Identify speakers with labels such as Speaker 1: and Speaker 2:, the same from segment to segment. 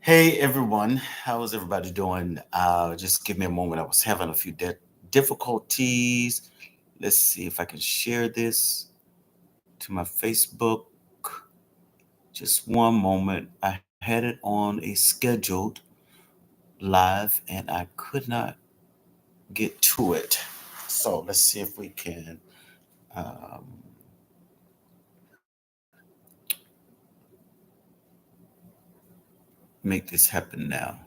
Speaker 1: Hey everyone, how is everybody doing? Just give me a moment. I was having a few difficulties. Let's see if I can share this to my Facebook. Just one moment. I had it on a scheduled live and I could not get to it. So let's see if we can um, make this happen now.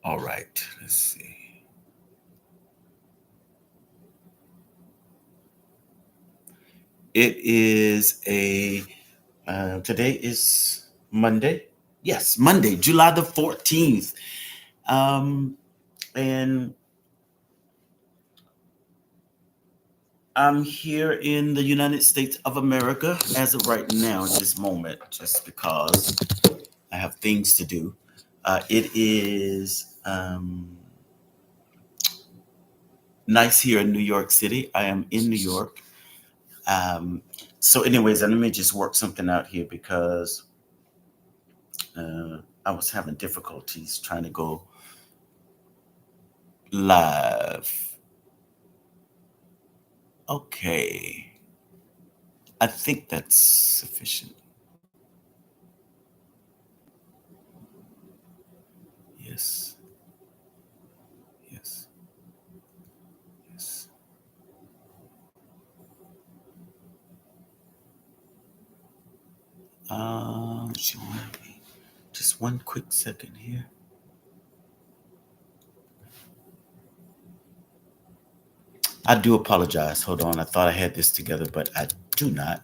Speaker 1: All right, let's see. It is today is Monday. Yes, Monday, July the 14th. Um, and I'm here in the United States of America as of right now at this moment, just because I have things to do. It is nice here in New York City. I am in New York. Um, so, anyways, let me just work something out here because I was having difficulties trying to go live. Okay. I think that's sufficient. Yes. Yes. Yes. She wanted me. Just one quick second here. I do apologize. Hold on. I thought I had this together, but I do not.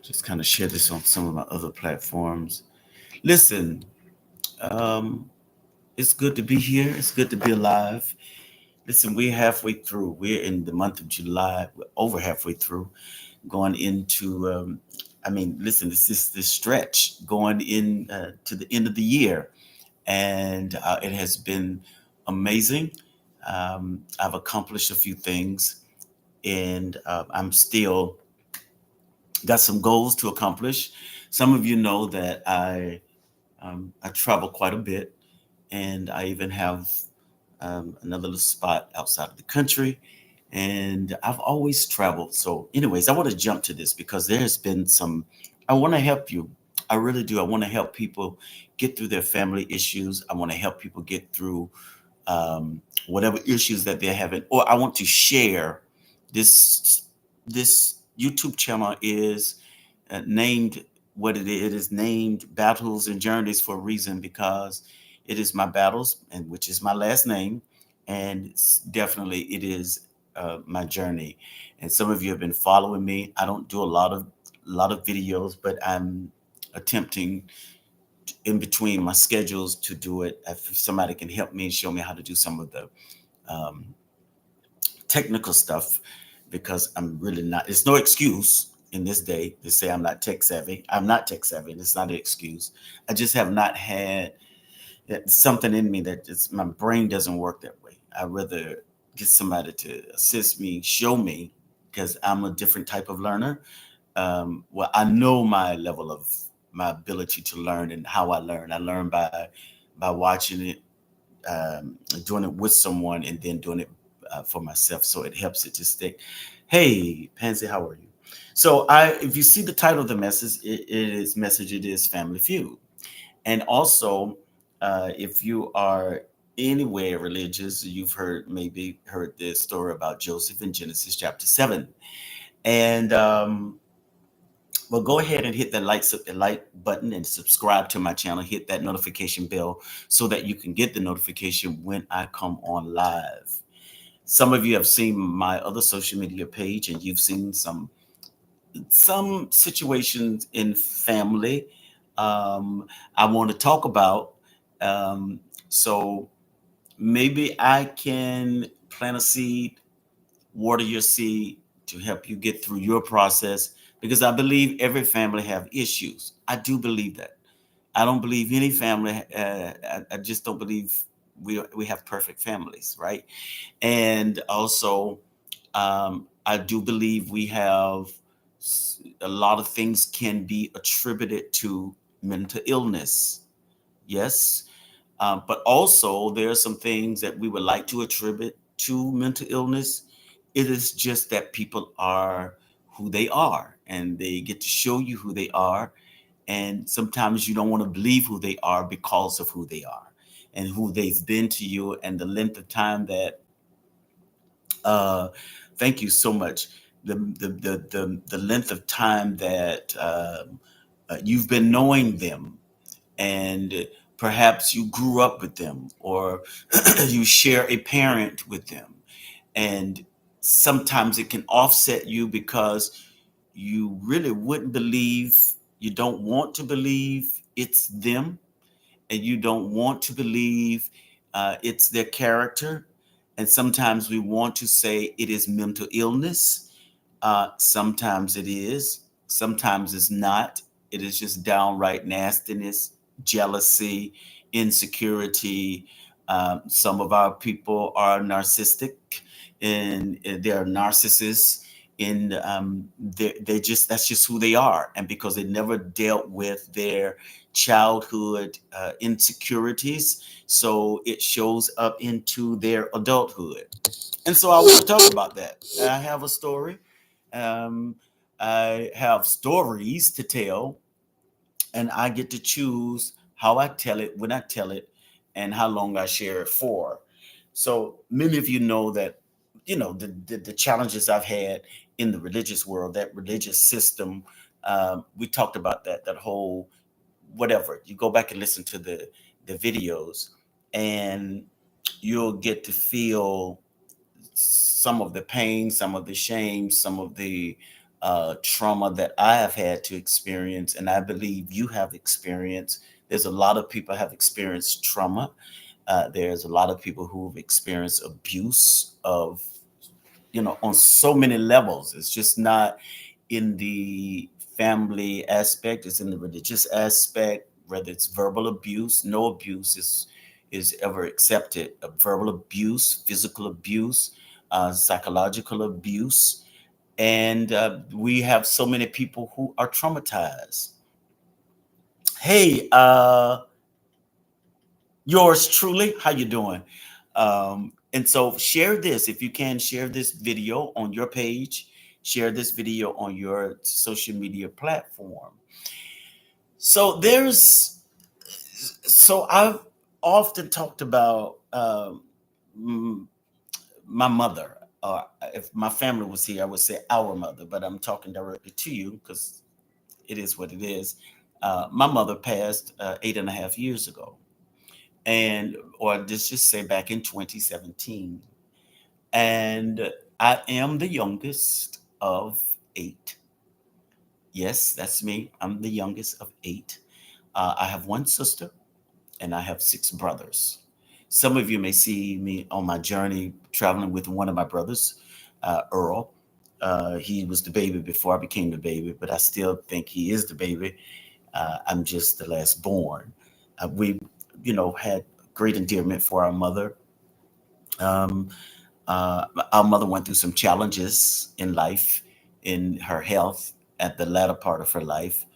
Speaker 1: Just kind of share this on some of my other platforms. Listen, um, it's good to be here. It's good to be alive. Listen, we're halfway through. We're in the month of July. We're over halfway through, going into. Listen, this is this stretch going in to the end of the year, and it has been amazing. I've accomplished a few things, and I'm still got some goals to accomplish. Some of you know that I travel quite a bit, and I even have another little spot outside of the country. And I've always traveled. So, anyways, I want to jump to this because there's been some. I want to help you. I really do. I want to help people get through their family issues. I want to help people get through whatever issues that they're having, or I want to share this. This YouTube channel is named what it is. It is named Battles and Journeys for a reason because it is my battles, and which is my last name, and definitely it is my journey. And some of you have been following me. I don't do a lot of videos, but I'm attempting in between my schedules to do it. If somebody can help me and show me how to do some of the um, technical stuff, because I'm really not. It's no excuse in this day to say I'm not tech savvy. I'm not tech savvy. It's not an excuse. I just have not had something in me that just my brain doesn't work that way. I rather get somebody to assist me, show me, because I'm a different type of learner. Well, I know my level of my ability to learn and how I learn. I learn by watching it, doing it with someone, and then doing it for myself. So it helps it to stick. Hey, Pansy, how are you? So if you see the title of the message, it is Family Feud. And also, if you are anywhere religious, you've maybe heard this story about Joseph in Genesis chapter 7. And well, go ahead and hit that like button and subscribe to my channel. Hit that notification bell so that you can get the notification when I come on live. Some of you have seen my other social media page, and you've seen some situations in family I want to talk about. Um, so maybe I can plant a seed, water your seed to help you get through your process, because I believe every family have issues. I do believe that. I don't believe any family. I just don't believe we have perfect families, right? And also, I do believe we have a lot of things can be attributed to mental illness. Yes. But also, there are some things that we would like to attribute to mental illness. It is just that people are who they are and they get to show you who they are. And sometimes you don't want to believe who they are because of who they are and who they've been to you and the length of time that, uh, thank you so much. The length of time that you've been knowing them, and perhaps you grew up with them, or you share a parent with them, and sometimes it can offset you because you really wouldn't believe, you don't want to believe it's them, and you don't want to believe it's their character. And sometimes we want to say it is mental illness. Sometimes it is, sometimes it's not. It is just downright nastiness, jealousy, insecurity. Some of our people are narcissistic, and they're narcissists, and they just, that's just who they are. And because they never dealt with their childhood insecurities, so it shows up into their adulthood. And so I want to talk about that. I have a story. Um, I have stories to tell, and I get to choose how I tell it, when I tell it, and how long I share it for. So many of you know that, the challenges I've had in the religious world, that religious system. We talked about that whole whatever. You go back and listen to the videos, and you'll get to feel some of the pain, some of the shame, some of the trauma that I have had to experience, and I believe you have experienced. There's a lot of people have experienced trauma. There's a lot of people who've experienced abuse of, on so many levels. It's just not in the family aspect, it's in the religious aspect, whether it's verbal abuse. No abuse is ever accepted. Verbal abuse, physical abuse, psychological abuse. And we have so many people who are traumatized. Hey, yours truly, how you doing? And so share this, if you can, share this video on your page, share this video on your social media platform. So I've often talked about m- my mother. If my family was here, I would say our mother, but I'm talking directly to you because it is what it is. My mother passed 8.5 years ago, and or let's just say back in 2017. And I am the youngest of eight. Yes, that's me. I'm the youngest of eight. I have one sister and I have six brothers. Some of you may see me on my journey traveling with one of my brothers, Earl. He was the baby before I became the baby, but I still think he is the baby. I'm just the last born. We, had great endearment for our mother. Um, our mother went through some challenges in life, in her health at the latter part of her life.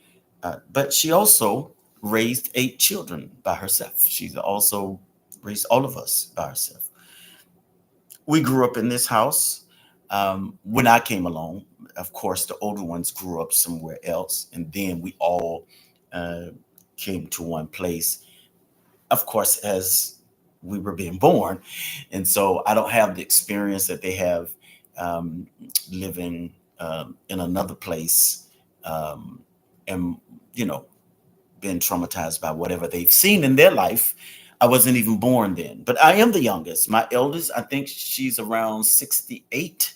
Speaker 1: But she also raised eight children by herself. She's also raised all of us by herself. We grew up in this house. When I came along, of course, the older ones grew up somewhere else, and then we all uh, came to one place, of course, as we were being born. And so I don't have the experience that they have, um, living in another place, um, and, you know, been traumatized by whatever they've seen in their life. I wasn't even born then, but I am the youngest. My eldest, I think she's around 68,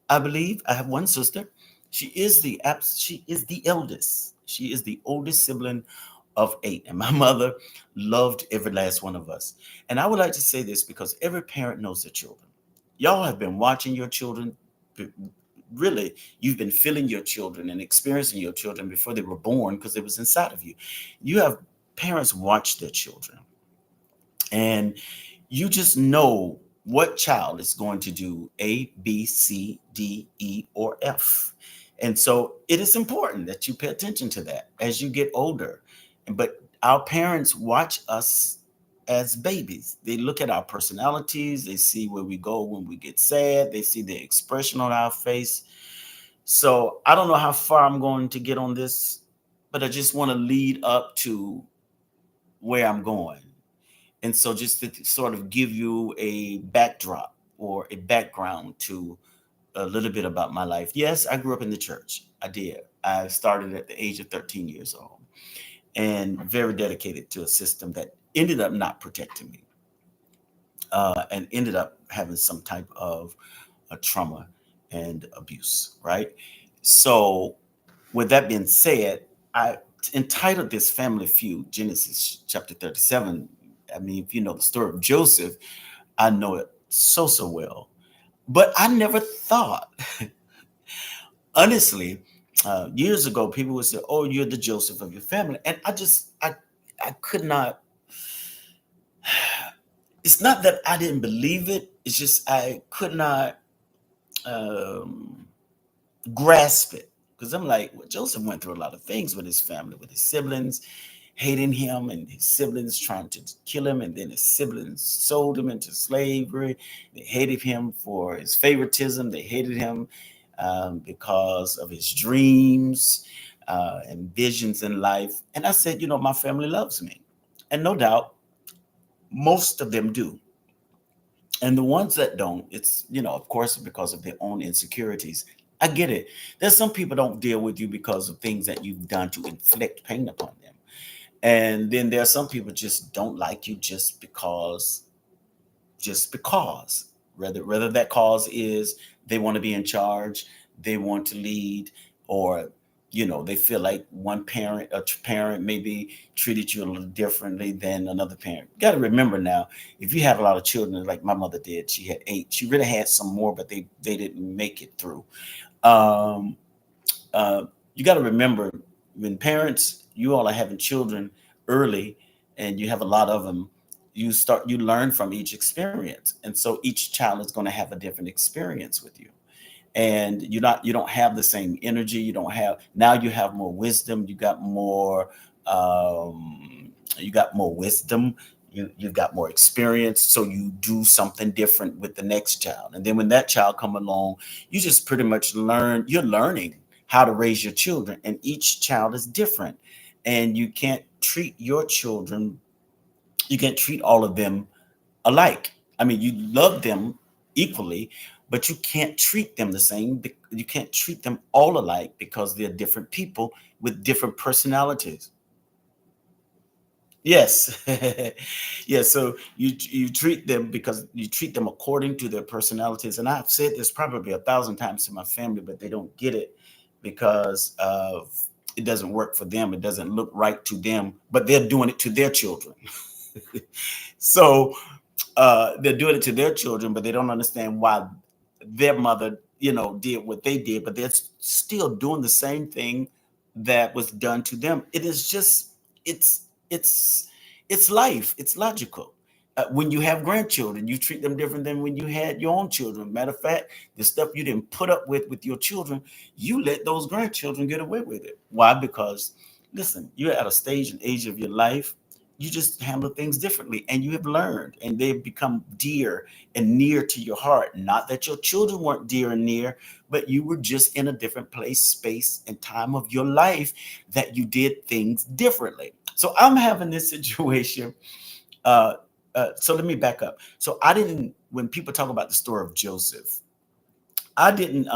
Speaker 1: I believe. I have one sister. She is the eldest. She is the oldest sibling of eight. And my mother loved every last one of us. And I would like to say this because every parent knows their children. Y'all have been watching your children. Really, you've been feeling your children and experiencing your children before they were born because it was inside of you. You have parents watch their children. And You just know what child is going to do A, B, C, D, E, or F. And so it is important that you pay attention to that as you get older. But our parents watch us as babies. They look at our personalities, they see where we go when we get sad, they see the expression on our face. So I don't know how far I'm going to get on this, but I just want to lead up to where I'm going. And so, just to sort of give you a backdrop or a background to a little bit about my life. Yes, I grew up in the church. I did. I started at the age of 13 years old and very dedicated to a system that ended up not protecting me and ended up having some type of a trauma and abuse, right? So, with that being said, I entitled this family feud Genesis chapter 37. I mean, if you know the story of Joseph, I know it so well. But I never thought, honestly, years ago, people would say, "Oh, you're the Joseph of your family," and I could not. It's not that I didn't believe it. It's just I could not um, grasp it because I'm like, well, Joseph went through a lot of things with his family, with his siblings hating him, and his siblings trying to kill him, and then his siblings sold him into slavery. They hated him for his favoritism. They hated him because of his dreams and visions in life. And I said, you know, my family loves me, and no doubt, most of them do. And the ones that don't, it's, you know, of course, because of their own insecurities. I get it. There's some people don't deal with you because of things that you've done to inflict pain upon them. And then there are some people just don't like you just because. Whether that cause is they want to be in charge, they want to lead, or they feel like one parent, parent maybe treated you a little differently than another parent. You got to remember now, if you have a lot of children, like my mother did, she had 8. She really had some more, but they didn't make it through. Um, uh, you got to remember, when parents, you all are having children early and you have a lot of them, you learn from each experience, and so each child is going to have a different experience with you, and you don't have the same energy. You don't have Now you have more wisdom. You got more wisdom. You've got more experience, so you do something different with the next child. And then when that child come along, you just pretty much you're learning how to raise your children, and each child is different. And you can't treat all of them alike. I mean, you love them equally, but you can't treat them the same. You can't treat them all alike because they're different people with different personalities. Yes. Yes. So you treat them because you treat them according to their personalities. And I've said this probably 1,000 times to my family, but they don't get it because it doesn't work for them. It doesn't look right to them, but they're doing it to their children. So they're doing it to their children, but they don't understand why their mother, did what they did, but they're still doing the same thing that was done to them. It is just, it's, it's life. It's logical. When you have grandchildren, you treat them different than when you had your own children. Matter of fact, the stuff you didn't put up with your children, you let those grandchildren get away with it. Why? Because, listen, you're at a stage and age of your life, you just handle things differently, and you have learned, and they've become dear and near to your heart. Not that your children weren't dear and near, but you were just in a different place, space, and time of your life that you did things differently. So I'm having this situation. uh, so let me back up. So I didn't when people talk about the story of Joseph, I didn't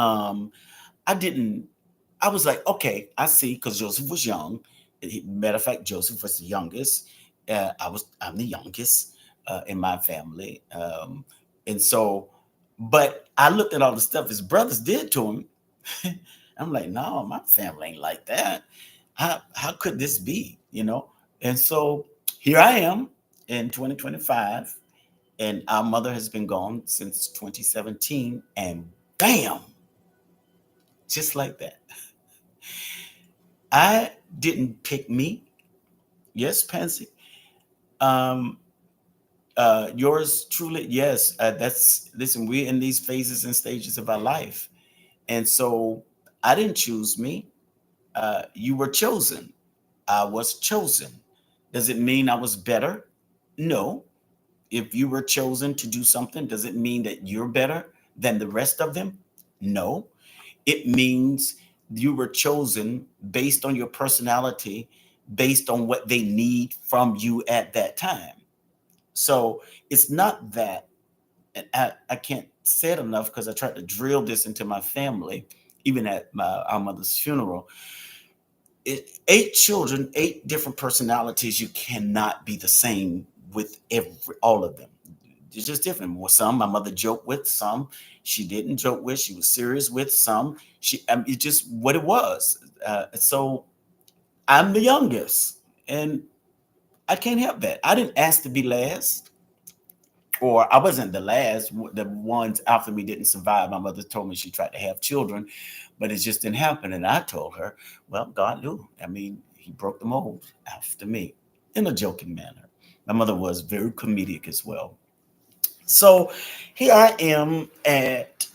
Speaker 1: I didn't. I was like, okay, I see, because Joseph was young. Matter of fact, Joseph was the youngest. I'm the youngest in my family, and so, but I looked at all the stuff his brothers did to him. I'm like, no, my family ain't like that. How could this be? And so here I am in 2025, and our mother has been gone since 2017, and bam, just like that. I didn't pick me. Yes, Pansy. Um, Yours truly, yes. That's listen. We're in these phases and stages of our life, and so I didn't choose me. You were chosen. I was chosen. Does it mean I was better? No. If you were chosen to do something, does it mean that you're better than the rest of them? No. It means you were chosen based on your personality, based on what they need from you at that time. So it's not that, and I can't say it enough because I tried to drill this into my family, even at our mother's funeral. Eight children, eight different personalities. You cannot be the same with all of them. It's just different. Well, some my mother joked with, some she didn't joke with. She was serious with some. It's just what it was. So I'm the youngest, and I can't help that. I didn't ask to be last, or I wasn't the last. The ones after me didn't survive. My mother told me she tried to have children, but it just didn't happen. And I told her, well, God knew. I mean, He broke the mold after me in a joking manner. My mother was very comedic as well. So here I am at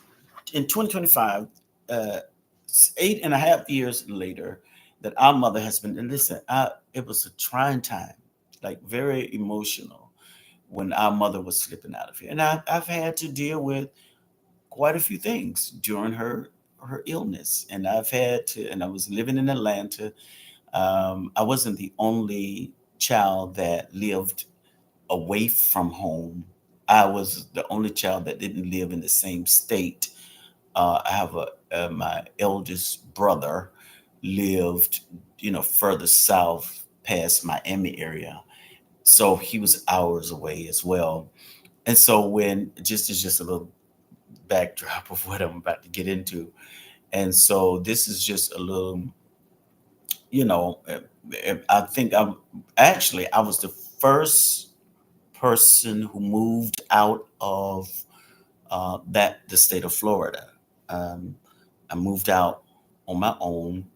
Speaker 1: in 2025, uh, 8.5 years later, that our mother has been. And listen, it was a trying time, like very emotional when our mother was slipping out of here. And I've had to deal with quite a few things during her illness, and I've had to. And I was living in Atlanta. I wasn't the only child that lived away from home. I was the only child that didn't live in the same state. I have my eldest brother lived, further south past Miami area, so he was hours away as well. And so when just is just a little backdrop of what I'm about to get into. And so this is just a little, you know, I think I was the first person who moved out of the state of Florida. Um, I moved out on my own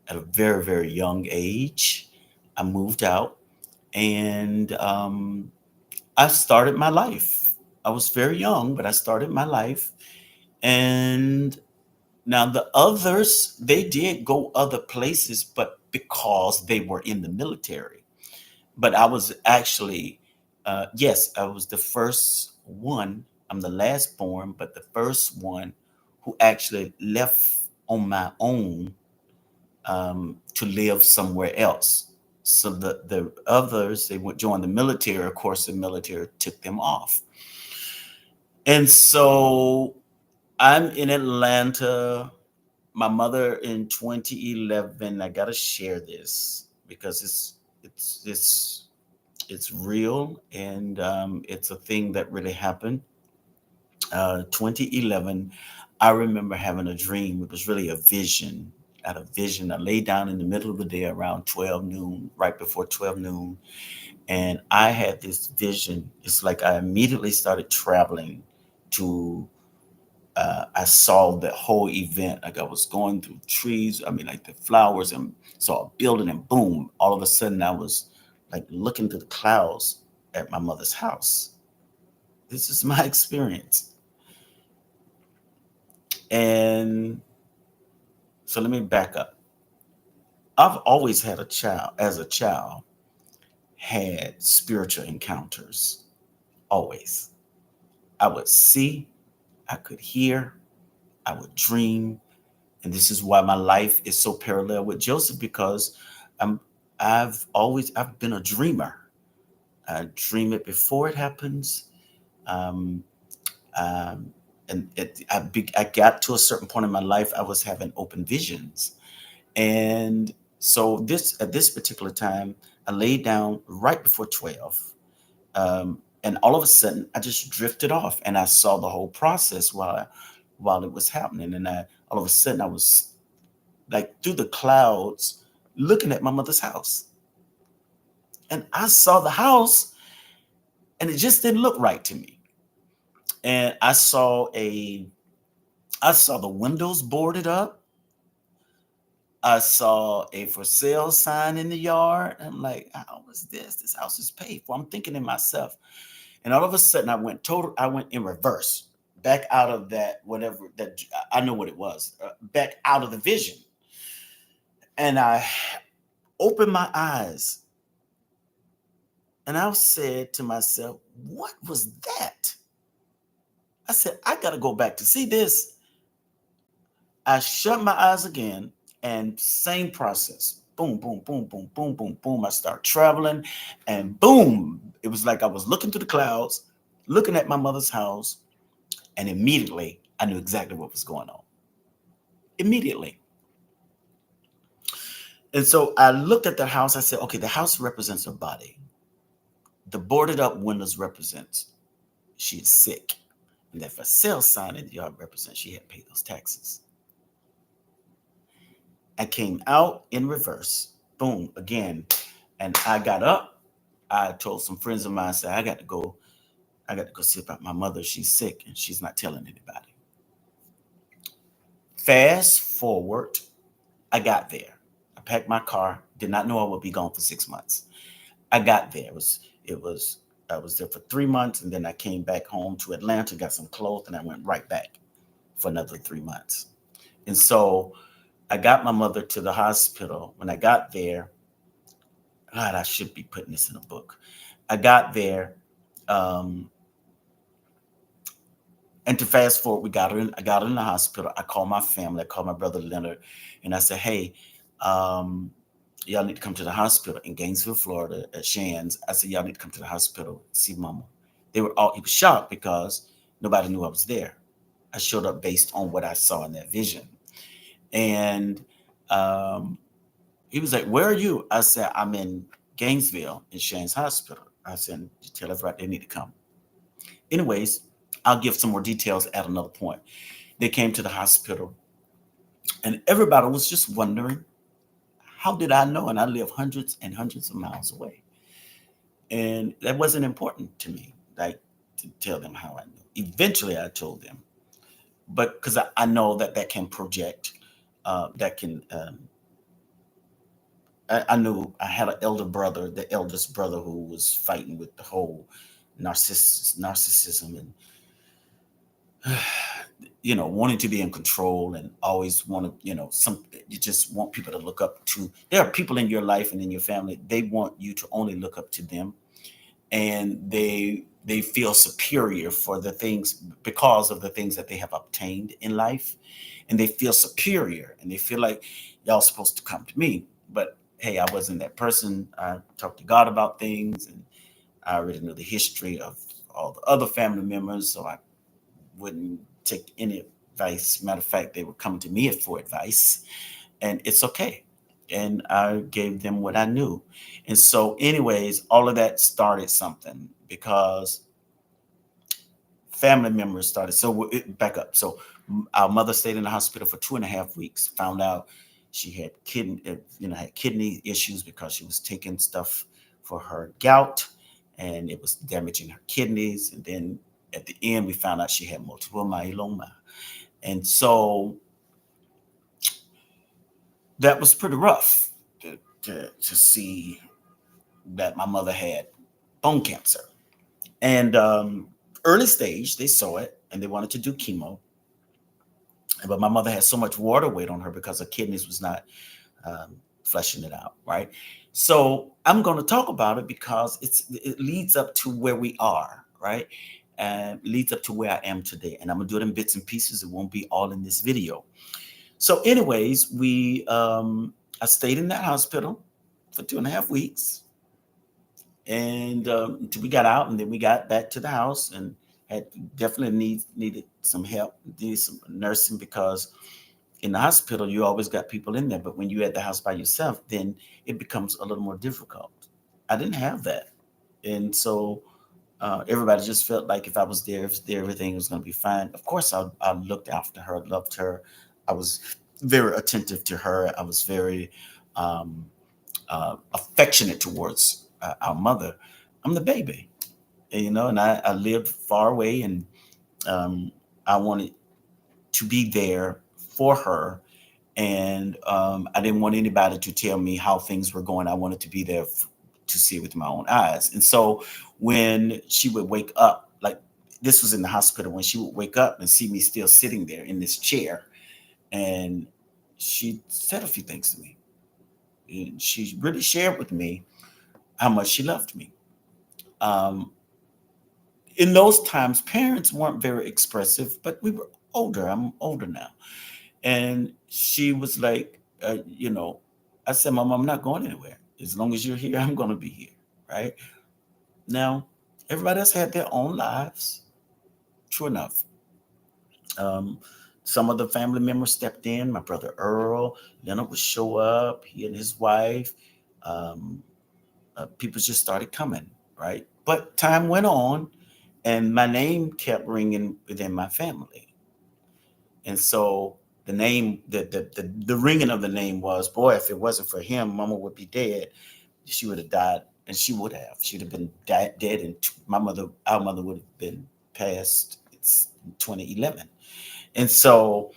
Speaker 1: at a very, very young age. I moved out, and I started my life. I was very young, but I started my life. And now the others, they did go other places, but because they were in the military. But I was actually, yes, I was the first one. I'm the last born, but the first one who actually left on my own, to live somewhere else. So the others, they would join the military. Of course, the military took them off. And so I'm in Atlanta. My mother in 2011. I gotta share this because it's real, and it's a thing that really happened. 2011, I remember having a dream. It was really a vision. I had a vision. I lay down in the middle of the day around 12 noon, right before 12 noon, and I had this vision. It's like I immediately started traveling to. I saw the whole event. Like I was going through trees. I mean, like the flowers, and saw a building, and boom! All of a sudden, I was like looking through the clouds at my mother's house. This is my experience. And so let me back up. I've always had as a child, had spiritual encounters. Always. I would see, I could hear, I would dream. And this is why my life is so parallel with Joseph, because I'm I've been a dreamer. I dream it before it happens. Um, um, I got to a certain point in my life, I was having open visions. And so at this particular time, I laid down right before 12. And all of a sudden I just drifted off, and I saw the whole process while it was happening. And all of a sudden I was like through the clouds looking at my mother's house. And I saw the house, and it just didn't look right to me. And I saw the windows boarded up. I saw a for sale sign in the yard. I'm like, how is this? This house is paid for. I'm thinking to myself. And all of a sudden, I went in reverse, back out of that, whatever that, I know what it was, back out of the vision. And I opened my eyes and I said to myself, what was that? I said, I got to go back to see this. I shut my eyes again and same process. Boom, boom, boom, boom, boom, boom, boom. I start traveling and boom. It was like I was looking through the clouds, looking at my mother's house, and immediately I knew exactly what was going on. Immediately. And so I looked at the house. I said, okay, the house represents her body. The boarded up windows represents she is sick. And that for sale sign in the yard represents she had paid those taxes. I came out in reverse. Boom, again. And I got up. I told some friends of mine, I said, I got to go see about my mother. She's sick and she's not telling anybody. Fast forward, I got there. I packed my car, did not know I would be gone for 6 months. I got there. I was there for 3 months and then I came back home to Atlanta, got some clothes, and I went right back for another 3 months. And so I got my mother to the hospital. When I got there, God, I should be putting this in a book. I got there, um, and to fast forward, we got her in. I got her in the hospital. I called my family. I called my brother Leonard, and I said, "Hey, um, y'all need to come to the hospital in Gainesville, Florida, at Shands." I said, "Y'all need to come to the hospital and see Mama." They were all. He was shocked because nobody knew I was there. I showed up based on what I saw in that vision, and um, he was like, "Where are you?" I said, "I'm in Gainesville in Shands Hospital." I said, "You tell everybody they need to come." Anyways, I'll give some more details at another point. They came to the hospital, and everybody was just wondering, how did I know? And I live hundreds and hundreds of miles away. And that wasn't important to me, like to tell them how I knew. Eventually, I told them, but because I know that that can project, that can. I knew I had an elder brother, the eldest brother, who was fighting with the whole narcissism and wanting to be in control and always want to, you just want people to look up to. There are people in your life and in your family, they want you to only look up to them, and they feel superior for the things, because of the things that they have obtained in life, and they feel superior and they feel like y'all supposed to come to me. But hey, I wasn't that person. I talked to God about things, and I already knew the history of all the other family members, so I wouldn't take any advice. Matter of fact, they were coming to me for advice, and it's okay. And I gave them what I knew. And so, anyways, all of that started something because family members started. So, back up. So, our mother stayed in the hospital for 2.5 weeks, found out she had had kidney issues because she was taking stuff for her gout, and it was damaging her kidneys. And then at the end, we found out she had multiple myeloma. And so that was pretty rough to see that my mother had bone cancer. And early stage, they saw it and they wanted to do chemo. But my mother had so much water weight on her because her kidneys was not fleshing it out, right? So I'm going to talk about it because it leads up to where we are, right? And leads up to where I am today. And I'm gonna do it in bits and pieces. It won't be all in this video. So, anyways, I stayed in that hospital for 2.5 weeks, and until we got out, and then we got back to the house, and had definitely needed some help, needed some nursing, because in the hospital you always got people in there, but when you're at the house by yourself, then it becomes a little more difficult. I didn't have that, and so everybody just felt like if I was there, everything was going to be fine. Of course, I looked after her, loved her. I was very attentive to her. I was very um, affectionate towards our mother. I'm the baby, and I lived far away, and um, I wanted to be there for her. And I didn't want anybody to tell me how things were going. I wanted to be there to see it with my own eyes. And so when she would wake up, like this was in the hospital, when she would wake up and see me still sitting there in this chair, and she said a few things to me. And she really shared with me how much she loved me. Um, in those times, parents weren't very expressive, but we were older. I'm older now. And she was like, I said, Mom, I'm not going anywhere. As long as you're here, I'm going to be here. Right now, everybody else had their own lives. True enough. Um, some of the family members stepped in. My brother Earl, Leonard would show up, he and his wife. Um, People just started coming, right? But time went on, and my name kept ringing within my family. And so the ringing of the name was, boy, if it wasn't for him, Mama would be dead. She would have died, and she would have. She'd have been dead, and our mother would have been passed. It's 2011, and so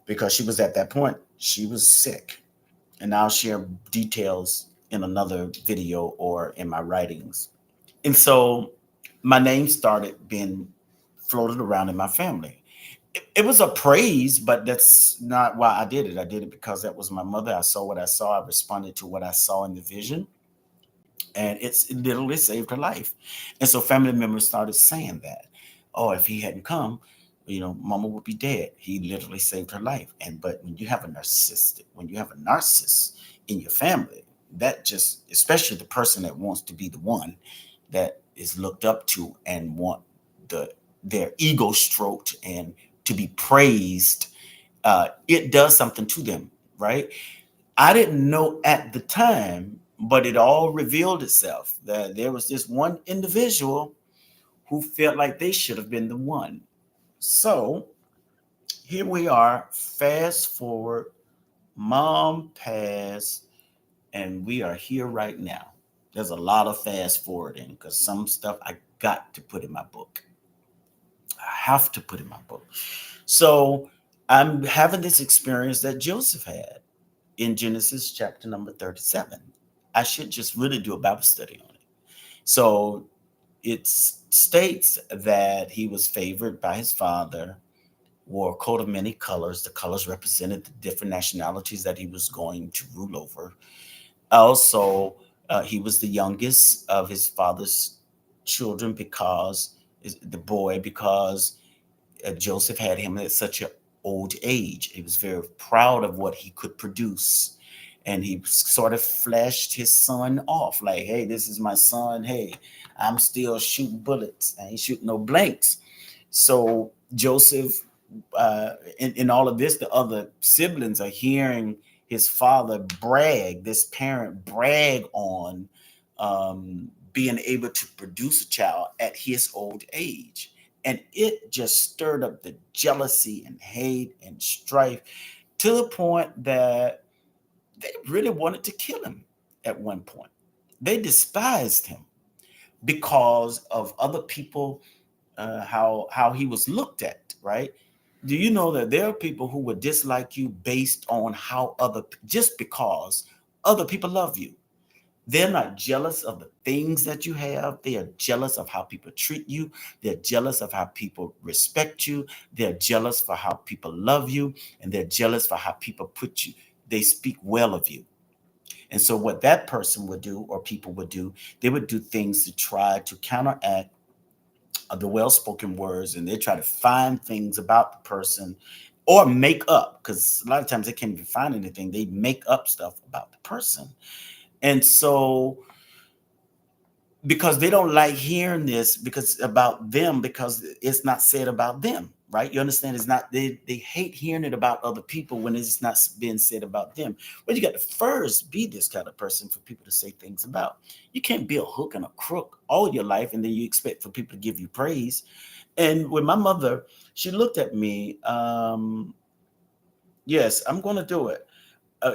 Speaker 1: because she was at that point, she was sick, and I'll share details in another video or in my writings. And so my name started being floated around in my family. It was a praise, but that's not why I did it. I did it because that was my mother. I saw what I saw. I responded to what I saw in the vision, and it literally saved her life. And so family members started saying that, oh, if he hadn't come, Mama would be dead. He literally saved her life. And but when you have a narcissist in your family, that just, especially the person that wants to be the one that is looked up to and want their ego stroked and to be praised, it does something to them, right? I didn't know at the time, but it all revealed itself that there was this one individual who felt like they should have been the one. So here we are, fast forward, mom passed, and we are here right now. There's a lot of fast forwarding because some stuff I got to put in my book. I have to put in my book. So I'm having this experience that Joseph had in Genesis chapter number 37. I should just really do a Bible study on it. So it states that he was favored by his father, wore a coat of many colors. The colors represented the different nationalities that he was going to rule over. Also, he was the youngest of his father's children because Joseph had him at such an old age. He was very proud of what he could produce. And he sort of flashed his son off like, hey, this is my son. Hey, I'm still shooting bullets. I ain't shooting no blanks. So Joseph, in all of this, the other siblings are hearing his father brag, this parent brag on being able to produce a child at his old age. And it just stirred up the jealousy and hate and strife to the point that they really wanted to kill him at one point. They despised him because of other people, how he was looked at, right? Do you know that there are people who would dislike you based on just because other people love you? They're not jealous of the things that you have. They are jealous of how people treat you. They're jealous of how people respect you. They're jealous for how people love you. And they're jealous for how people they speak well of you. And so what that person would do, or people would do, they would do things to try to counteract the well-spoken words, and they try to find things about the person or make up, because a lot of times they can't even find anything. They make up stuff about the person. And so because they don't like hearing this because about them, because it's not said about them, right? You understand? It's not, they hate hearing it about other people when it's not being said about them. But you got to first be this kind of person for people to say things about. You can't be a hook and a crook all your life and then you expect for people to give you praise. And with my mother, she looked at me, yes, I'm going to do it.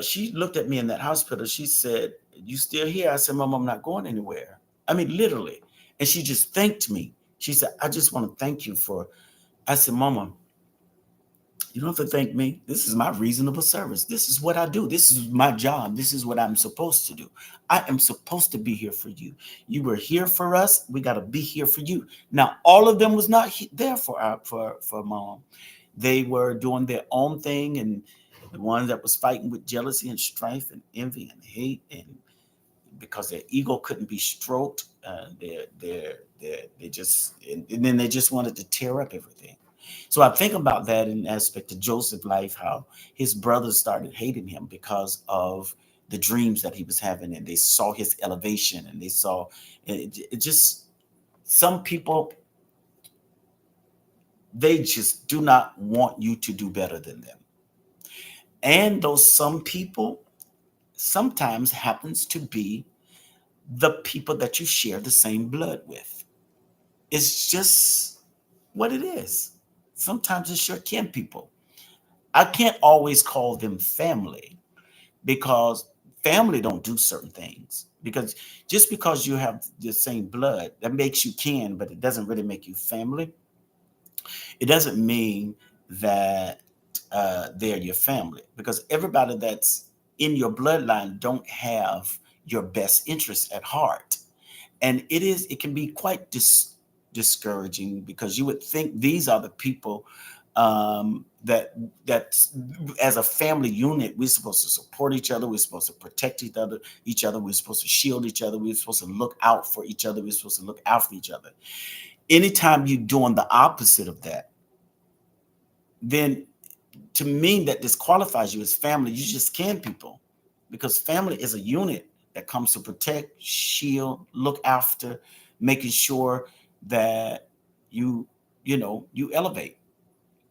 Speaker 1: She looked at me in that hospital. She said, you still here? I said, Mom, I'm not going anywhere. I mean, literally. And she just thanked me. She said, I just want to thank you for, I said, Mama, You don't have to thank me. This is my reasonable service. This is what I do. This is my job. This is what I'm supposed to do. I am supposed to be here for you. You were here for us. We got to be here for you. Now, all of them was not there for for mom. They were doing their own thing, and the ones that was fighting with jealousy and strife and envy and hate, and because their ego couldn't be stroked, they just and then they just wanted to tear up everything. So I think about that in aspect of Joseph's life, how his brothers started hating him because of the dreams that he was having, and they saw his elevation, and they saw it just some people, they just do not want you to do better than them. And those some people sometimes happens to be the people that you share the same blood with. It's just what it is. Sometimes it's your kin people. I can't always call them family because family don't do certain things. Because just because you have the same blood, that makes you kin, but it doesn't really make you family. It doesn't mean that they're your family, because everybody that's in your bloodline don't have your best interests at heart. And it can be quite discouraging, because you would think these are the people that as a family unit we're supposed to support each other, we're supposed to protect each other, we're supposed to shield each other, we're supposed to look out for each other, we're supposed to look after each other. Anytime you're doing the opposite of that, then to me that disqualifies you as family. You just can people, because family is a unit that comes to protect, shield, look after, making sure that you you elevate.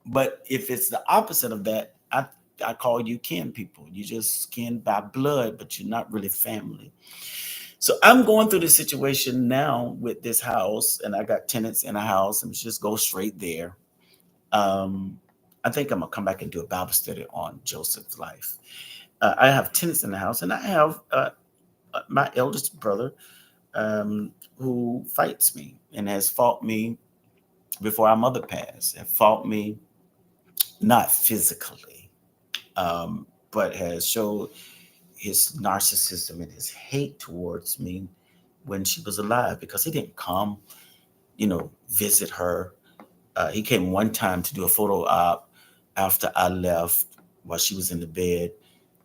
Speaker 1: But if it's the opposite of that, I call you kin people. You just kin by blood, but you're not really family. So I'm going through the situation now with this house, and I got tenants in a house, and just go straight there. um, I think I'm gonna come back and do a Bible study on Joseph's life. I have tenants in the house, and I have my eldest brother, who fights me and has fought me before our mother passed. Have fought me not physically, but has showed his narcissism and his hate towards me when she was alive, because he didn't come, visit her. He came one time to do a photo op after I left while she was in the bed,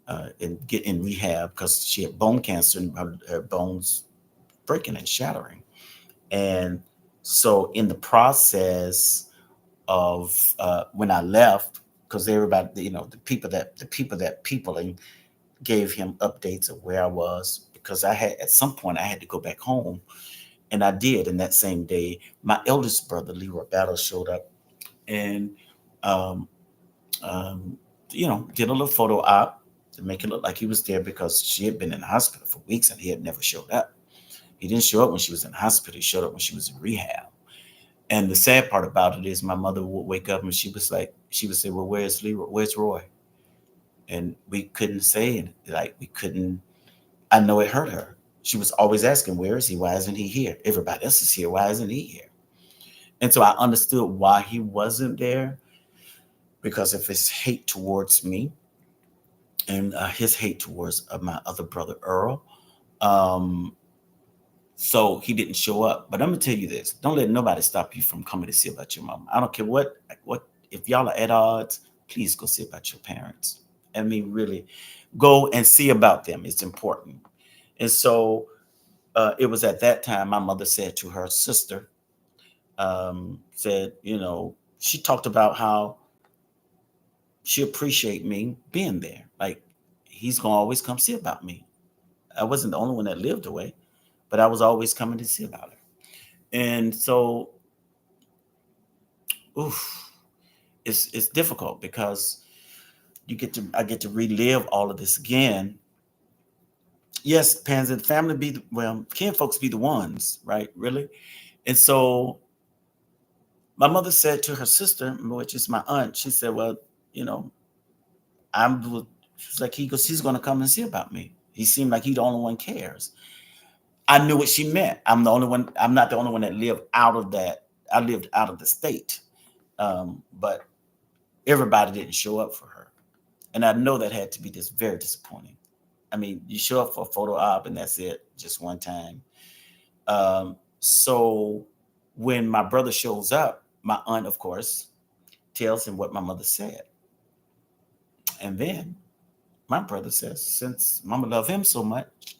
Speaker 1: and get in rehab because she had bone cancer and her bones breaking and shattering. And so in the process of when I left, because everybody, the people and gave him updates of where I was, because I had at some point I had to go back home, and I did. And that same day, my eldest brother Leroy Battle showed up, and um, um, did a little photo op to make it look like he was there, because she had been in the hospital for weeks and he had never showed up. He didn't show up when she was in the hospital. He showed up when she was in rehab. And the sad part about it is my mother would wake up and she would say, well, where's Leroy? Where's Roy? And we couldn't say it. Like, we couldn't. I know it hurt her. She was always asking, where is he? Why isn't he here? Everybody else is here. Why isn't he here? And so I understood why he wasn't there, because of his hate towards me, and his hate towards my other brother, Earl. Um, so he didn't show up. But I'm gonna tell you this: don't let nobody stop you from coming to see about your mom. I don't care what if y'all are at odds. Please go see about your parents. I mean, really, go and see about them. It's important. And so it was at that time my mother said to her sister, said, she talked about how she appreciate me being there. Like, he's gonna always come see about me. I wasn't the only one that lived away, but I was always coming to see about her. And so, oof, it's difficult, because I get to relive all of this again. Yes, parents and family kin folks be the ones, right? Really. And so my mother said to her sister, which is my aunt, she said, well, you know, she's like, he's gonna come and see about me. He seemed like he the only one cares. I knew what she meant. I'm not the only one that lived out of that. I lived out of the state. But everybody didn't show up for her. And I know that had to be just very disappointing. I mean, you show up for a photo op and that's it, just one time. So when my brother shows up, my aunt, of course, tells him what my mother said. And then my brother says, since mama loved him so much,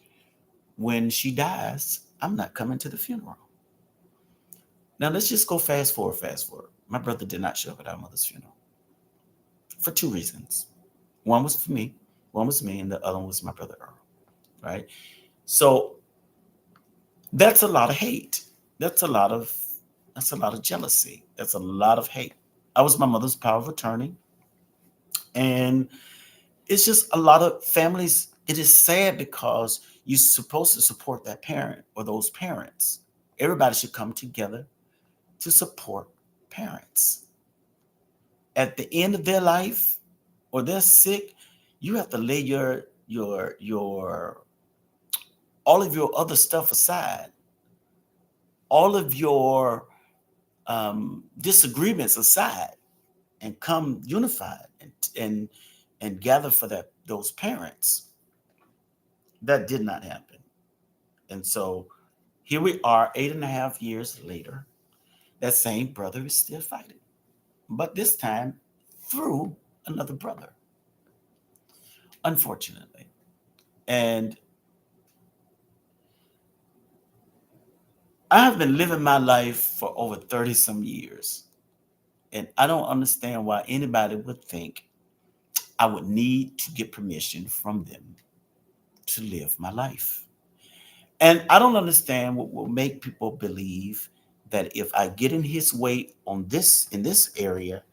Speaker 1: when she dies, I'm not coming to the funeral. Now let's just go fast forward, fast forward. My brother did not show up at our mother's funeral for two reasons. One was for me, one was me, and the other one was my brother Earl. Right. So that's a lot of hate. That's a lot of that's a lot of jealousy. That's a lot of hate. I was my mother's power of attorney. And it's just a lot of families. It is sad because you're supposed to support that parent or those parents. Everybody should come together to support parents. At the end of their life or they're sick, you have to lay your all of your other stuff aside, all of your disagreements aside, and come unified and and gather for those parents. That did not happen. And so here we are 8.5 years later. That same brother is still fighting, but this time through another brother, unfortunately. And I have been living my life for over 30 some years. And I don't understand why anybody would think I would need to get permission from them to live my life. And I don't understand what will make people believe that if I get in his way on this in this area,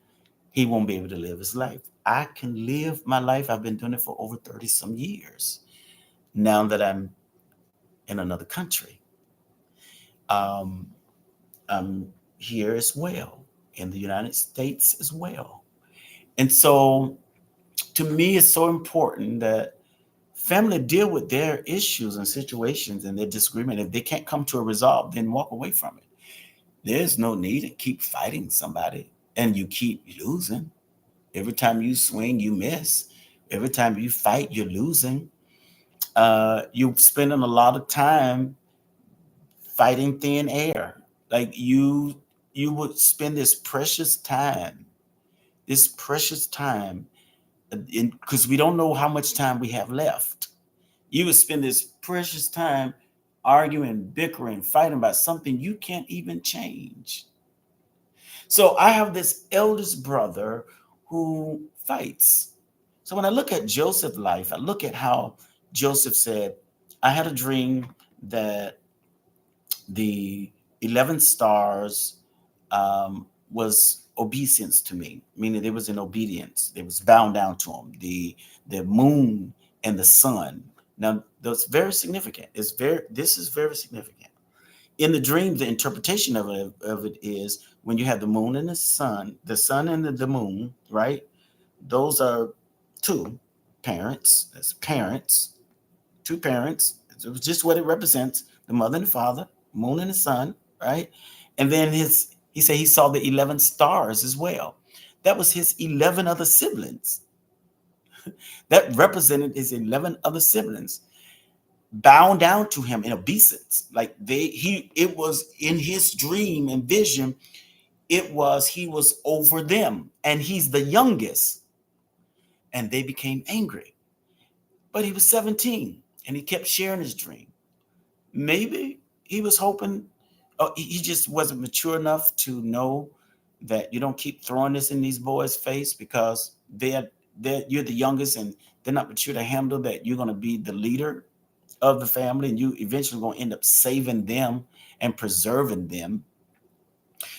Speaker 1: he won't be able to live his life. I can live my life. I've been doing it for over 30 some years now that I'm in another country. Um, I'm here as well in the United States as well. And so to me, it's so important that family deal with their issues and situations and their disagreement. If they can't come to a resolve, then walk away from it. There's no need to keep fighting somebody and you keep losing. Every time you swing, you miss. Every time you fight, you're losing. You're spending a lot of time fighting thin air. Like you would spend this precious time, because we don't know how much time we have left. You would spend this precious time arguing, bickering, fighting about something you can't even change. So I have this eldest brother who fights. So when I look at Joseph's life, I look at how Joseph said, I had a dream that the 11 stars was obeisance to me, meaning they was in obedience. They was bound down to him. The moon and the sun. Now that's very significant. This is very significant. In the dream, the interpretation of it is when you have the sun and the moon, right? Those are two parents. That's parents, two parents. It was just what it represents: the mother and the father, moon and the sun, right? And then he said he saw the 11 stars as well. That was his 11 other siblings. That represented his 11 other siblings bound down to him in obeisance. Like it was in his dream and vision, he was over them and he's the youngest. And they became angry. But he was 17 and he kept sharing his dream. Maybe he was hoping, he just wasn't mature enough to know that you don't keep throwing this in these boys' face because you're the youngest and they're not mature to handle that you're going to be the leader of the family and you eventually going to end up saving them and preserving them.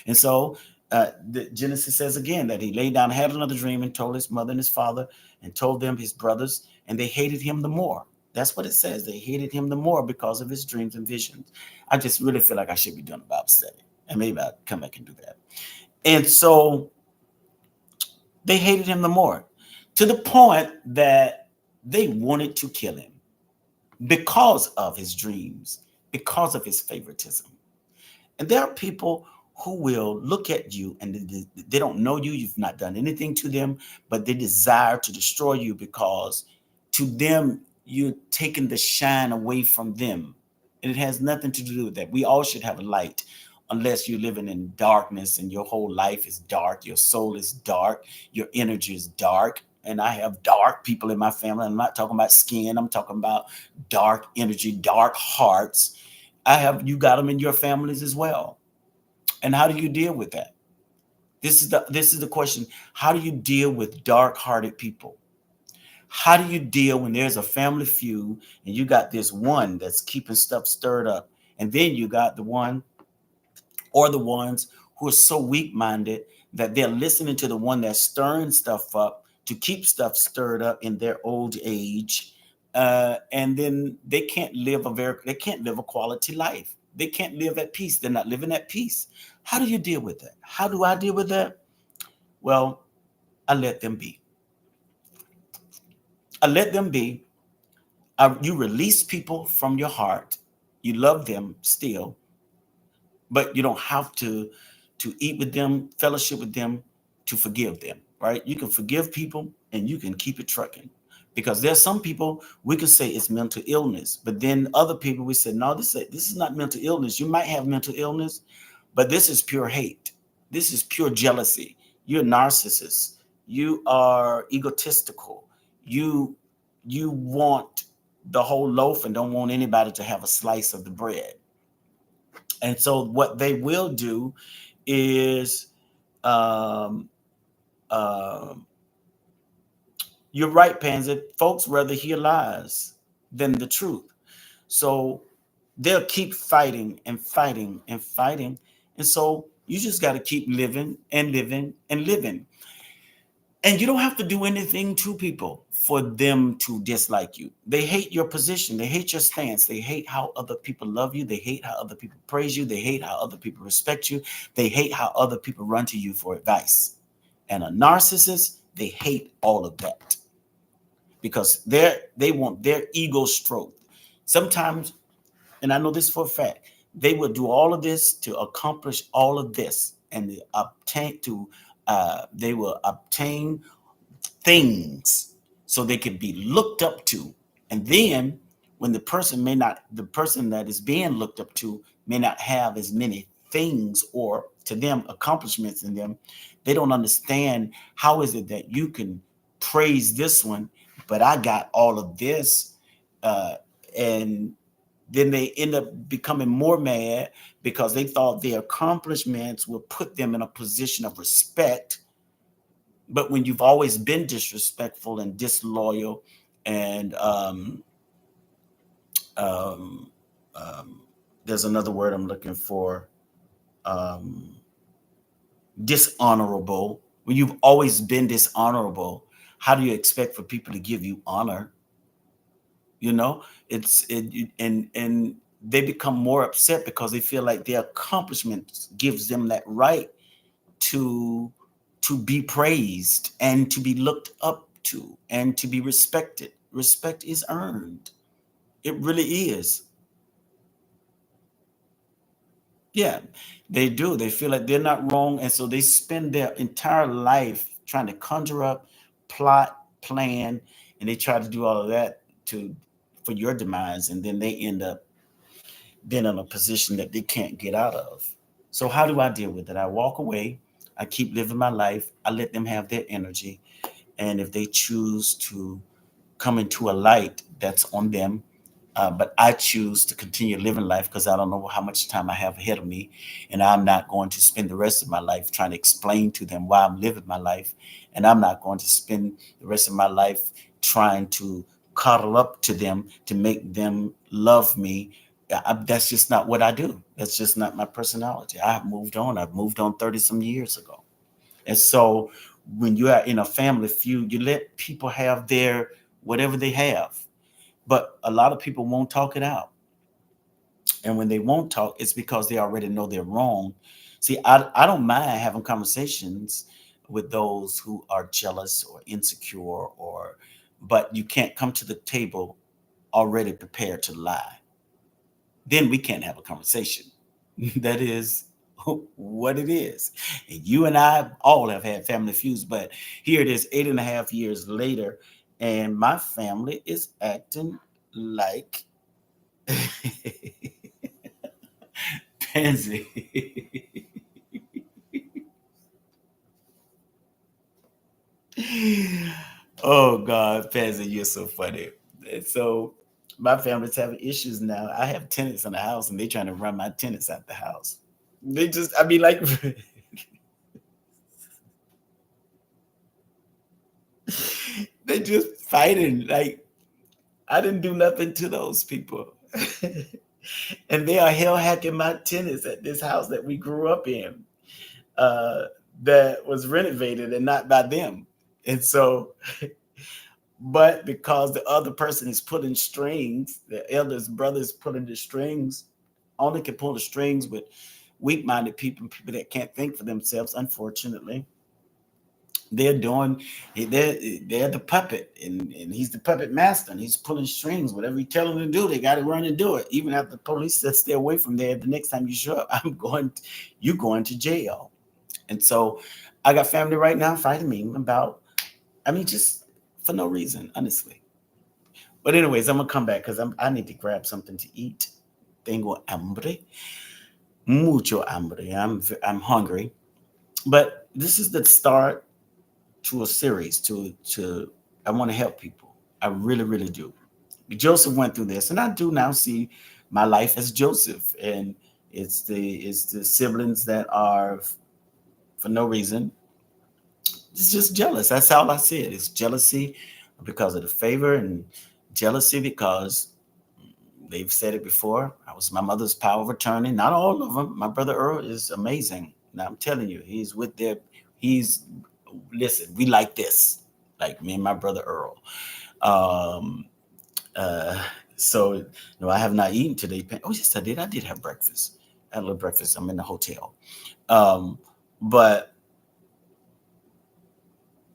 Speaker 1: And so the Genesis says again that he laid down, had another dream, and told his mother and his father, and told them his brothers, and they hated him the more. That's what it says. They hated him the more because of his dreams and visions. I just really feel like I should be doing a Bible study, and maybe I'll come back and do that. And so they hated him the more, to the point that they wanted to kill him because of his dreams, because of his favoritism. And there are people who will look at you and they don't know you, you've not done anything to them, but they desire to destroy you because to them, you're taking the shine away from them. And it has nothing to do with that. We all should have a light, unless you're living in darkness and your whole life is dark, your soul is dark, your energy is dark. And I have dark people in my family. I'm not talking about skin, I'm talking about dark energy, dark hearts. You got them in your families as well. And how do you deal with that? This is the question. How do you deal with dark-hearted people? How do you deal when there's a family feud and you got this one that's keeping stuff stirred up, and then you got the one or the ones who are so weak-minded that they're listening to the one that's stirring stuff up to keep stuff stirred up in their old age, and then they can't live a quality life. They can't live at peace. They're not living at peace. How do you deal with that? How do I deal with that? Well, I let them be. I let them be. You release people from your heart. You love them still, but you don't have to eat with them, fellowship with them, to forgive them, right? You can forgive people and you can keep it trucking. Because there's some people we could say it's mental illness, but then other people we said, no, this is not mental illness. You might have mental illness, but this is pure hate. This is pure jealousy. You're a narcissist. You are egotistical. You you want the whole loaf and don't want anybody to have a slice of the bread. And so what they will do is, um, um, you're right, Pansy. Folks rather hear lies than the truth. So they'll keep fighting and fighting and fighting. And so you just got to keep living and living and living. And you don't have to do anything to people for them to dislike you. They hate your position. They hate your stance. They hate how other people love you. They hate how other people praise you. They hate how other people respect you. They hate how other people run to you for advice. And a narcissist, they hate all of that because they want their ego stroked. Sometimes, and I know this for a fact, they will do all of this to accomplish all of this, and they will obtain things so they can be looked up to. And then when the person that is being looked up to may not have as many things or to them accomplishments in them, they don't understand how is it that you can praise this one, but I got all of this. Uh, and then they end up becoming more mad because they thought their accomplishments will put them in a position of respect. But when you've always been disrespectful and disloyal and um, um, there's another word I'm looking for, um, dishonorable. When you've always been dishonorable, how do you expect for people to give you honor? You know, and they become more upset because they feel like their accomplishments gives them that right to be praised and to be looked up to and to be respected. Respect is earned. It really is. Yeah, they do. They feel like they're not wrong, and so they spend their entire life trying to conjure up, plot, plan, and they try to do all of that to for your demise, and then they end up being in a position that they can't get out of. So how do I deal with it? I walk away. I keep living my life. I let them have their energy. And if they choose to come into a light, that's on them. But I choose to continue living life because I don't know how much time I have ahead of me. And I'm not going to spend the rest of my life trying to explain to them why I'm living my life. And I'm not going to spend the rest of my life trying to coddle up to them to make them love me. That's just not what I do. That's just not my personality. I've moved on. I've moved on 30 some years ago. And so when you are in a family feud, you let people have their whatever they have. But a lot of people won't talk it out. And when they won't talk, it's because they already know they're wrong. See, I don't mind having conversations with those who are jealous or insecure or but you can't come to the table already prepared to lie. Then we can't have a conversation. That is what it is. And you and I all have had family feuds, but here it is 8.5 years later, and my family is acting like pansy. Oh God, Pansy, you're so funny. And so my family's having issues now. I have tenants in the house and they trying to run my tenants out the house. They just, I mean, like, they just fighting. Like, I didn't do nothing to those people. And they are hell hacking my tenants at this house that we grew up in, uh, that was renovated and not by them. And so, but because the other person is pulling strings, the eldest brother is pulling the strings, only can pull the strings with weak-minded people, people that can't think for themselves. Unfortunately, they're doing, they're the puppet, and he's the puppet master, and he's pulling strings. Whatever you tell them to do, they got to run and do it. Even after the police says stay away from there, the next time you show up, you going to jail. And so, I got family right now fighting me about, I mean, just for no reason, honestly. But anyways, I'm gonna come back because I need to grab something to eat. Tengo hambre, mucho hambre. I'm hungry. But this is the start to a series. To I want to help people. I really, really do. Joseph went through this, and I do now see my life as Joseph, and it's the siblings that are for no reason. It's just jealous. That's all I see it. It's jealousy because of the favor, and jealousy because they've said it before. I was my mother's power of attorney. Not all of them. My brother Earl is amazing. Now I'm telling you, he's with their. He's listen. We like this, like me and my brother Earl. Um, uh, so no, I have not eaten today. Oh yes, I did. I did have breakfast. I had a little breakfast. I'm in the hotel. Um, but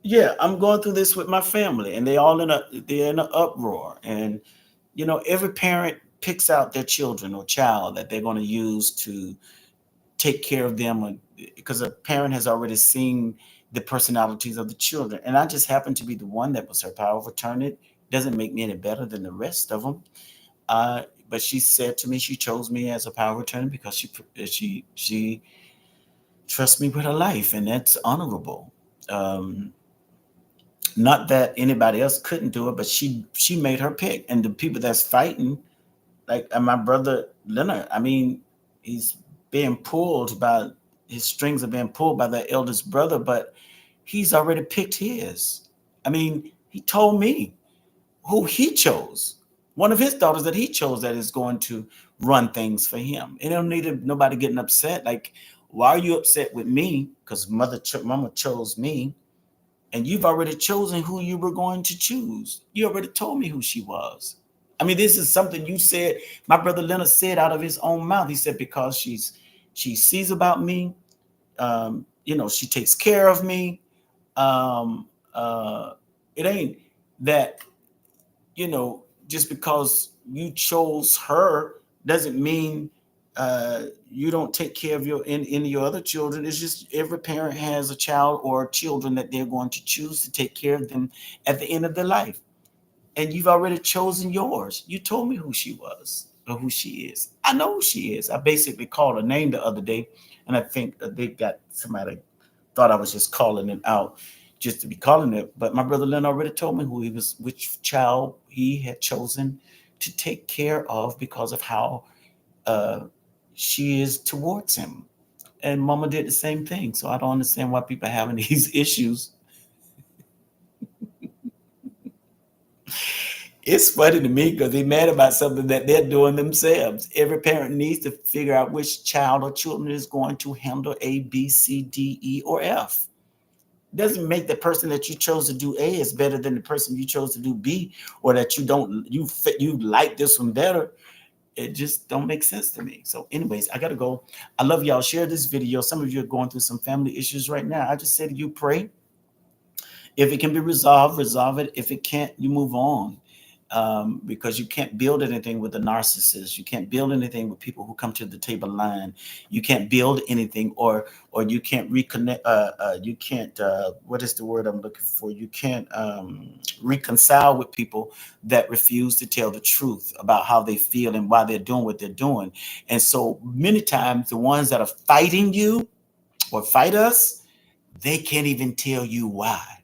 Speaker 1: yeah, I'm going through this with my family, and they're in an uproar. And every parent picks out their children or child that they're going to use to take care of them, because a parent has already seen the personalities of the children. And I just happen to be the one that was her power of attorney. Doesn't make me any better than the rest of them. But she said to me, she chose me as a power of attorney because she trusts me with her life, and that's honorable. Um, Not that anybody else couldn't do it, but she made her pick. And the people that's fighting, like my brother Leonard, I mean, he's being pulled by his strings are being pulled by the eldest brother, but he's already picked his. I mean, he told me who he chose. One of his daughters that he chose that is going to run things for him. And don't need nobody getting upset. Like, why are you upset with me? Because mama chose me, and you've already chosen who you were going to choose. You already told me who she was. I mean, this is something you said. My brother Leonard said out of his own mouth. He said because she sees about me. She takes care of me. Um, uh, it ain't that just because you chose her doesn't mean you don't take care of any of your other children. It's just every parent has a child or children that they're going to choose to take care of them at the end of their life. And you've already chosen yours. You told me who she was or who she is. I know who she is. I basically called her name the other day, and I think they got somebody thought I was just calling it out just to be calling it. But my brother Len already told me who he was, which child he had chosen to take care of because of how uh, she is towards him. And mama did the same thing. So I don't understand why people are having these issues. It's funny to me because they're mad about something that they're doing themselves. Every parent needs to figure out which child or children is going to handle A, B, C, D, E, or F. Doesn't make the person that you chose to do A is better than the person you chose to do B, or that you like this one better. It just don't make sense to me. So, anyways, I gotta go. I love y'all. Share this video. Some of you are going through some family issues right now. I just say to you, pray. If it can be resolved, resolve it. If it can't, you move on. because you can't build anything with a narcissist. You can't build anything with people who come to the table lying. You can't build anything, or you can't reconnect. You can't. What is the word I'm looking for? You can't reconcile with people that refuse to tell the truth about how they feel and why they're doing what they're doing. And so many times, the ones that are fighting you or fight us, they can't even tell you why.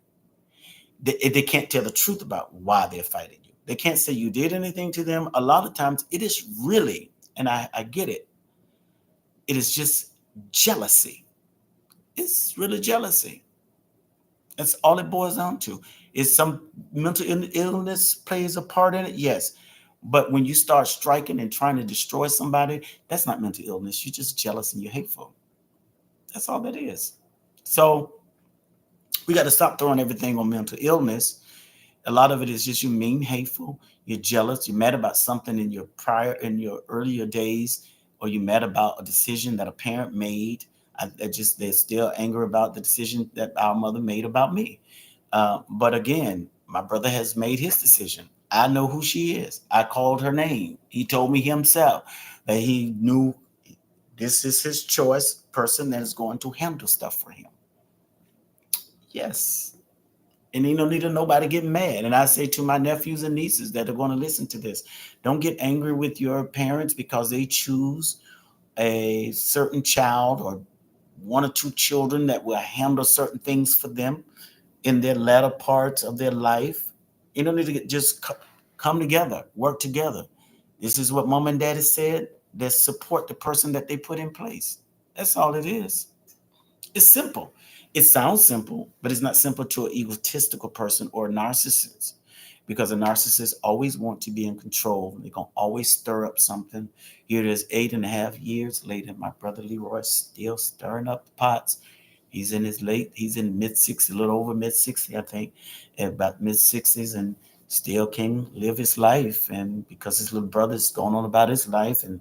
Speaker 1: They can't tell the truth about why they're fighting you. They can't say you did anything to them. A lot of times it is really, and I get it, it is just jealousy. It's really jealousy. That's all it boils down to. Is some mental illness plays a part in it? Yes. But when you start striking and trying to destroy somebody, that's not mental illness. You're just jealous and you're hateful. That's all that is. So we got to stop throwing everything on mental illness. A lot of it is just you mean, hateful, you're jealous, you're mad about something in your earlier days, or you're mad about a decision that a parent made. They're still angry about the decision that our mother made about me. But again, my brother has made his decision. I know who she is. I called her name. He told me himself that he knew this is his choice person that is going to handle stuff for him. Yes. And you don't need to nobody get mad. And I say to my nephews and nieces that are going to listen to this, don't get angry with your parents because they choose a certain child or one or two children that will handle certain things for them in their latter parts of their life. You don't need to come together, work together. This is what mom and daddy said. They support the person that they put in place. That's all it is. It's simple. It sounds simple, but it's not simple to an egotistical person or a narcissist, because a narcissist always want to be in control. They're going to always stir up something. Here it is 8.5 years later. My brother Leroy still stirring up the pots. He's in mid 60s, a little over mid 60, I think, at about mid 60s, and still can live his life. And because his little brother's going on about his life, and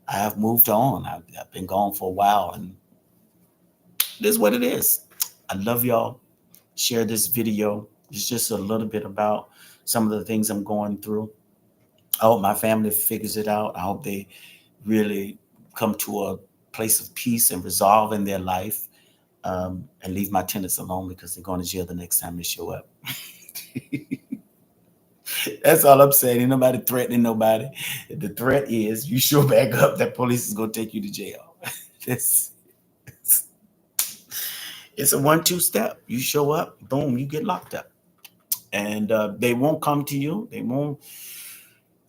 Speaker 1: I have moved on. I've been gone for a while, and it is what it is. I love y'all. Share this video. It's just a little bit about some of the things I'm going through. I hope my family figures it out. I hope they really come to a place of peace and resolve in their life, and leave my tenants alone because they're going to jail the next time they show up. That's all I'm saying. Ain't nobody threatening nobody. The threat is you show back up, that police is going to take you to jail. It's, it's a 1-2 step. You show up, boom, you get locked up. And they won't come to you. They won't.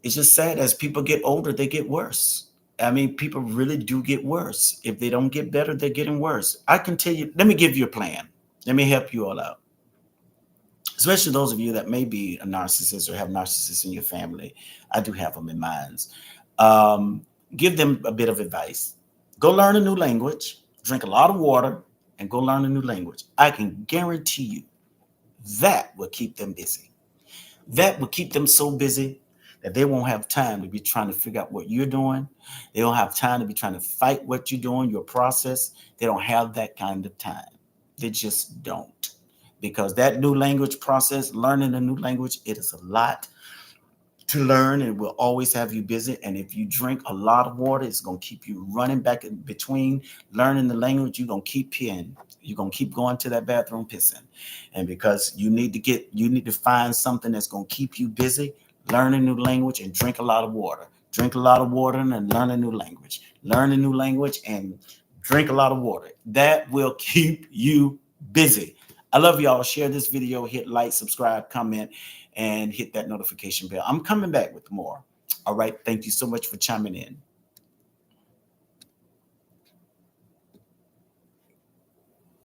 Speaker 1: It's just sad. As people get older, they get worse. I mean, people really do get worse. If they don't get better, they're getting worse. I can tell you, let me give you a plan. Let me help you all out. Especially those of you that may be a narcissist or have narcissists in your family. I do have them in mind. Um, Give them a bit of advice. Go learn a new language, drink a lot of water, and go learn a new language. I can guarantee you that will keep them busy. That will keep them so busy that they won't have time to be trying to figure out what you're doing. They don't have time to be trying to fight what you're doing, your process. They don't have that kind of time. They just don't. Because that new language process, learning a new language, it is a lot to learn, and it will always have you busy. And if you drink a lot of water, it's going to keep you running back in between learning the language. You're going to keep peeing. You're going to keep going to that bathroom pissing. And because you need to find something that's going to keep you busy, learn a new language and drink a lot of water. Drink a lot of water and learn a new language. Learn a new language and drink a lot of water. That will keep you busy. I love y'all. Share this video, hit like, subscribe, comment, and hit that notification bell. I'm coming back with more. All right. Thank you so much for chiming in.